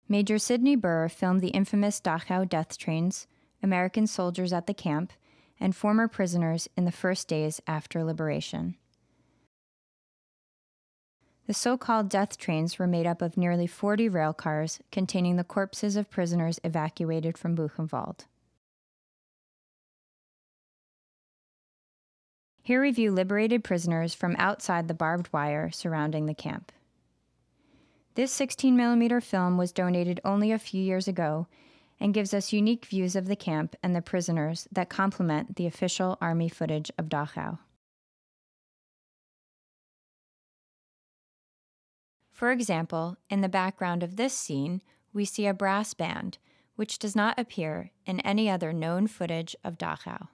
Major Sidney Burr filmed the infamous Dachau death trains, American soldiers at the camp, and former prisoners in the first days after liberation. The so-called death trains were made up of nearly 40 railcars containing the corpses of prisoners evacuated from Buchenwald. Here we view liberated prisoners from outside the barbed wire surrounding the camp. This 16mm film was donated only a few years ago and gives us unique views of the camp and the prisoners that complement the official Army footage of Dachau. For example, in the background of this scene, we see a brass band, which does not appear in any other known footage of Dachau.